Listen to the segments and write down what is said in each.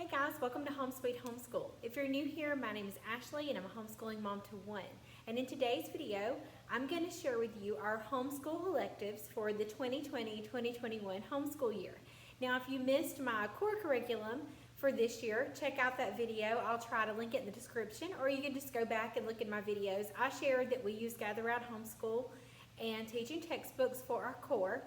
Hey guys, welcome to Home Sweet Homeschool. If you're new here, my name is Ashley and I'm a homeschooling mom to one. And in today's video, I'm going to share with you our homeschool electives for the 2020-2021 homeschool year. Now, if you missed my core curriculum for this year, check out that video. I'll try to link it in the description, or you can just go back and look at my videos. I shared that we use Gather Round Homeschool and teaching textbooks for our core.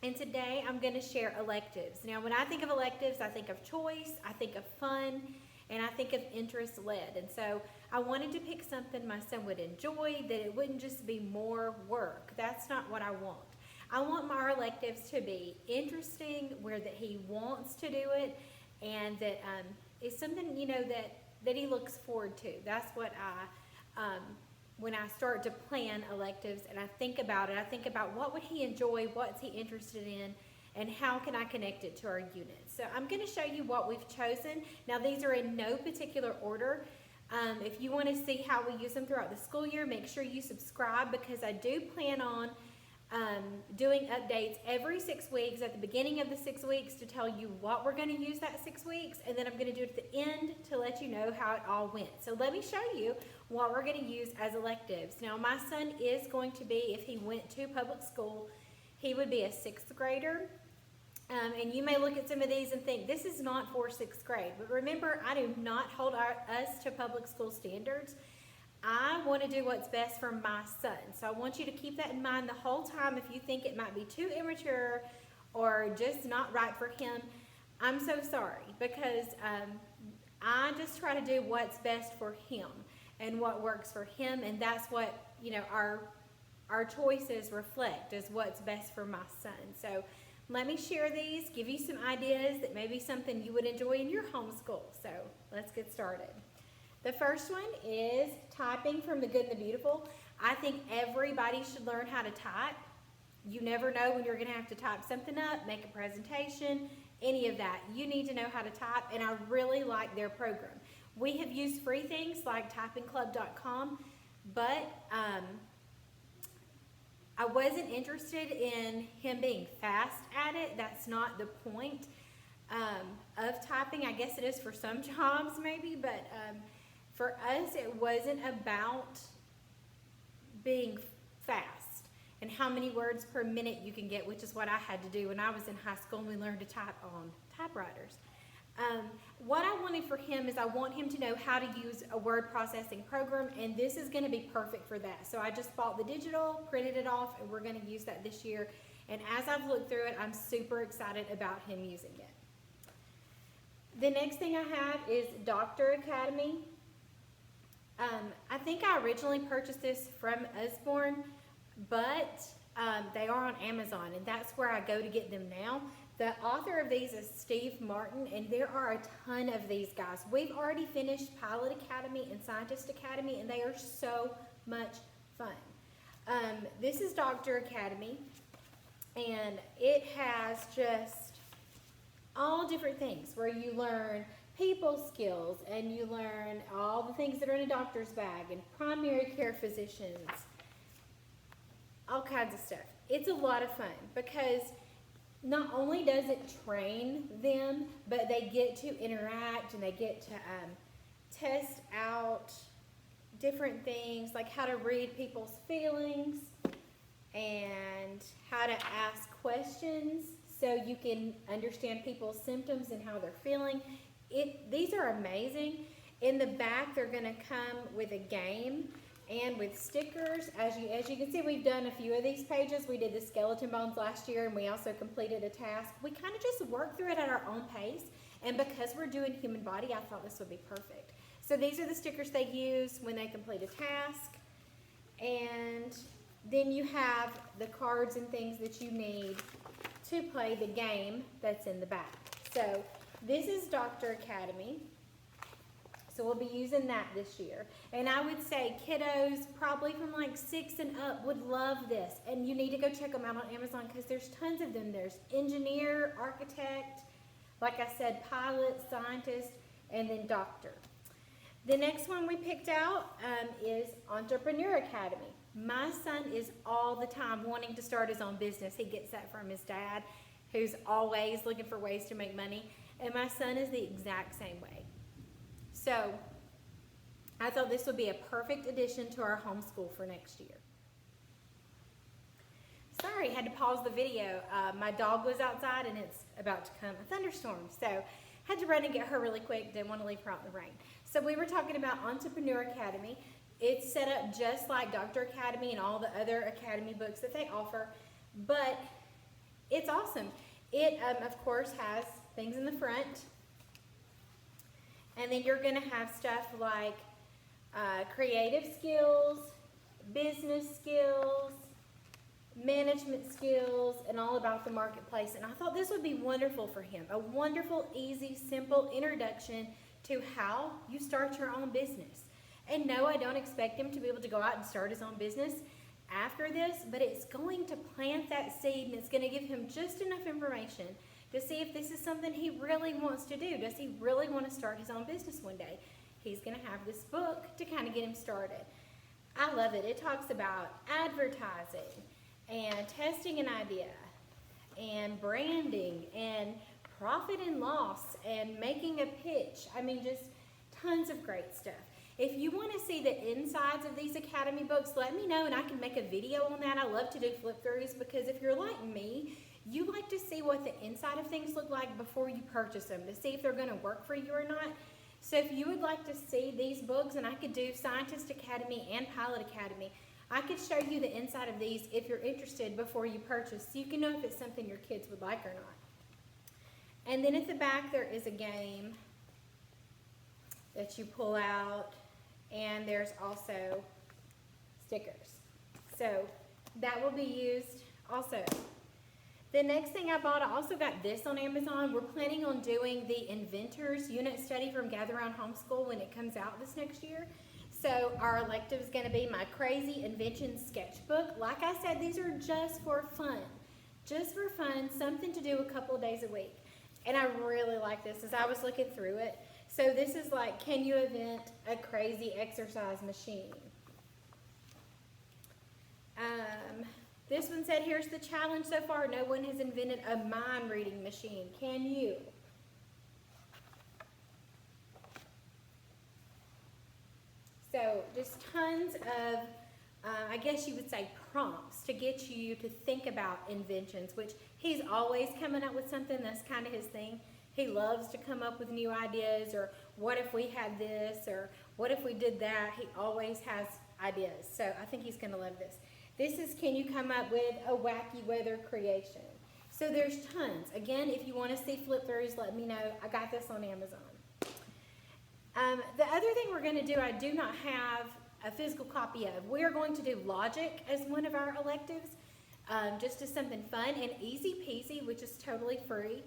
And today I'm going to share electives. Now, when I think of electives, I think of choice, I think of fun, and I think of interest-led. And so I wanted to pick something my son would enjoy, that it wouldn't just be more work. That's not what I want. I want my electives to be interesting, where that he wants to do it, and that it's something, that he looks forward to. That's what when I start to plan electives and I think about it, I think about what would he enjoy, what's he interested in, and how can I connect it to our units. So I'm going to show you what we've chosen. Now, these are in no particular order. If you want to see how we use them throughout the school year, make sure you subscribe, because I do plan on doing updates every 6 weeks at the beginning of the 6 weeks to tell you what we're going to use that 6 weeks, and then I'm going to do it at the end to let you know how it all went. So let me show you what we're going to use as electives. Now, my son is going to be, if he went to public school, he would be a 6th grader. And you may look at some of these and think, this is not for 6th grade. But remember, I do not hold us to public school standards. I want to do what's best for my son. So I want you to keep that in mind the whole time. If you think it might be too immature or just not right for him, I'm so sorry, because I just try to do what's best for him and what works for him, and that's what our choices reflect, is what's best for my son. So let me share these, give you some ideas that may be something you would enjoy in your homeschool. So let's get started. The first one is typing from the good and the beautiful. I think everybody should learn how to type. You never know when you're going to have to type something up, make a presentation, any of that. You need to know how to type, and I really like their program. We have used free things like typingclub.com, but I wasn't interested in him being fast at it. That's not the point of typing. I guess it is for some jobs maybe, but for us, it wasn't about being fast and how many words per minute you can get, which is what I had to do when I was in high school and we learned to type on typewriters. What I wanted for him is I want him to know how to use a word processing program, and this is going to be perfect for that. So I just bought the digital, printed it off, and we're going to use that this year. And as I've looked through it, I'm super excited about him using it. The next thing I have is Doctor Academy. I think I originally purchased this from Usborne, but they are on Amazon, and that's where I go to get them now. The author of these is Steve Martin, and there are a ton of these guys. We've already finished Pilot Academy and Scientist Academy, and they are so much fun. This is Doctor Academy, and it has just all different things where you learn people skills, and you learn all the things that are in a doctor's bag, and primary care physicians, all kinds of stuff. It's a lot of fun, because not only does it train them, but they get to interact, and they get to test out different things, like how to read people's feelings and how to ask questions so you can understand people's symptoms and how they're feeling. These are amazing. In the back, they're going to come with a game and with stickers. As you can see, we've done a few of these pages. We did the skeleton bones last year, and we also completed a task. We kind of just worked through it at our own pace, and because we're doing human body, I thought this would be perfect. So these are the stickers they use when they complete a task, and then you have the cards and things that you need to play the game that's in the back. So this is Doctor Academy. So we'll be using that this year. And I would say kiddos probably from like 6 and up would love this. And you need to go check them out on Amazon, because there's tons of them. There's engineer, architect, like I said, pilot, scientist, and then doctor. The next one we picked out is Entrepreneur Academy. My son is all the time wanting to start his own business. He gets that from his dad. who's always looking for ways to make money. And my son is the exact same way. So I thought this would be a perfect addition to our homeschool for next year. Sorry, had to pause the video. My dog was outside and it's about to come a thunderstorm. So had to run and get her really quick. Didn't want to leave her out in the rain. So we were talking about Entrepreneur Academy. It's set up just like Dr. Academy and all the other Academy books that they offer, but it's awesome. It, of course, has things in the front, and then you're going to have stuff like creative skills, business skills, management skills, and all about the marketplace. And I thought this would be wonderful for him. A wonderful, easy, simple introduction to how you start your own business. And no, I don't expect him to be able to go out and start his own business after this, but it's going to plant that seed, and it's going to give him just enough information to see if this is something he really wants to do. Does he really want to start his own business one day? He's going to have this book to kind of get him started. I love it. It talks about advertising and testing an idea and branding and profit and loss and making a pitch. I mean, just tons of great stuff. If you want to see the insides of these Academy books, let me know and I can make a video on that. I love to do flip-throughs because if you're like me, you like to see what the inside of things look like before you purchase them to see if they're going to work for you or not. So if you would like to see these books, and I could do Scientist Academy and Pilot Academy, I could show you the inside of these if you're interested before you purchase, so you can know if it's something your kids would like or not. And then at the back there is a game that you pull out, and there's also stickers. So that will be used also. The next thing I bought, I also got this on Amazon. We're planning on doing the Inventors unit study from Gather Around Homeschool when it comes out this next year. So our elective is going to be my Crazy Invention Sketchbook. Like I said, these are just for fun. Just for fun, something to do a couple of days a week. And I really like this as I was looking through it. So this is like, can you invent a crazy exercise machine? This one said, here's the challenge so far. No one has invented a mind reading machine. Can you? So just tons of, I guess you would say, prompts to get you to think about inventions, which he's always coming up with something. That's kind of his thing. He loves to come up with new ideas, or what if we had this, or what if we did that. He always has ideas. So I think he's going to love this. This is, can you come up with a wacky weather creation? So there's tons. Again, if you want to see flip-throughs, let me know. I got this on Amazon. The other thing we're going to do, I do not have a physical copy of. We are going to do Logic as one of our electives, just as something fun and easy peasy, which is totally free.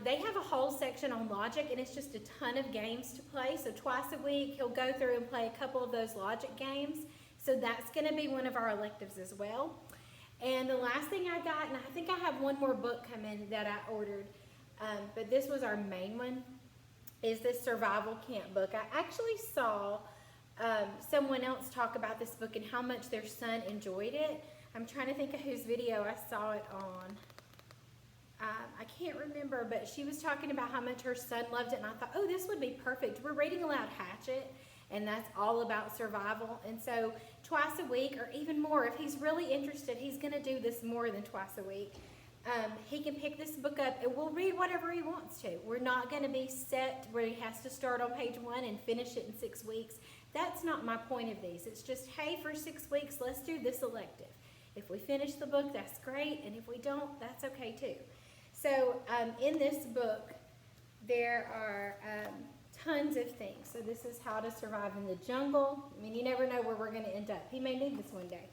They have a whole section on Logic, and it's just a ton of games to play. So twice a week, he'll go through and play a couple of those Logic games. So that's going to be one of our electives as well. And the last thing I got, and I think I have one more book coming that I ordered, but this was our main one, is this survival camp book. I actually saw someone else talk about this book and how much their son enjoyed it. I'm trying to think of whose video I saw it on. I can't remember, but she was talking about how much her son loved it, and I thought, oh, this would be perfect. We're reading aloud Hatchet, and that's all about survival. And so twice a week, or even more, if he's really interested, he's going to do this more than twice a week. He can pick this book up, and we'll read whatever he wants to. We're not going to be set where he has to start on page 1 and finish it in 6 weeks. That's not my point of these. It's just, hey, for 6 weeks, let's do this elective. If we finish the book, that's great, and if we don't, that's okay too. So in this book, there are tons of things. So this is how to survive in the jungle. I mean, you never know where we're going to end up. He may need this one day.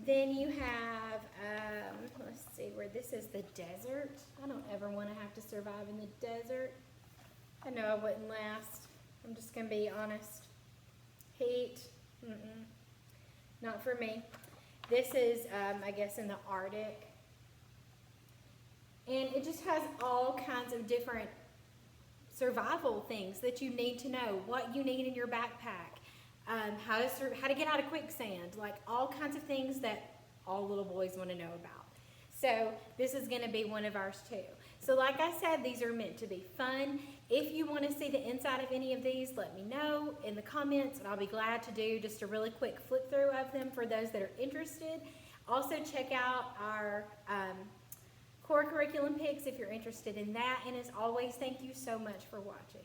Then you have, let's see, where this is the desert. I don't ever want to have to survive in the desert. I know I wouldn't last. I'm just going to be honest. Heat, not for me. This is, I guess, in the Arctic. And it just has all kinds of different survival things that you need to know. What you need in your backpack. How to get out of quicksand. Like all kinds of things that all little boys want to know about. So this is gonna be one of ours too. So like I said, these are meant to be fun. If you wanna see the inside of any of these, let me know in the comments, and I'll be glad to do just a really quick flip through of them for those that are interested. Also check out our core curriculum picks if you're interested in that. And as always, thank you so much for watching.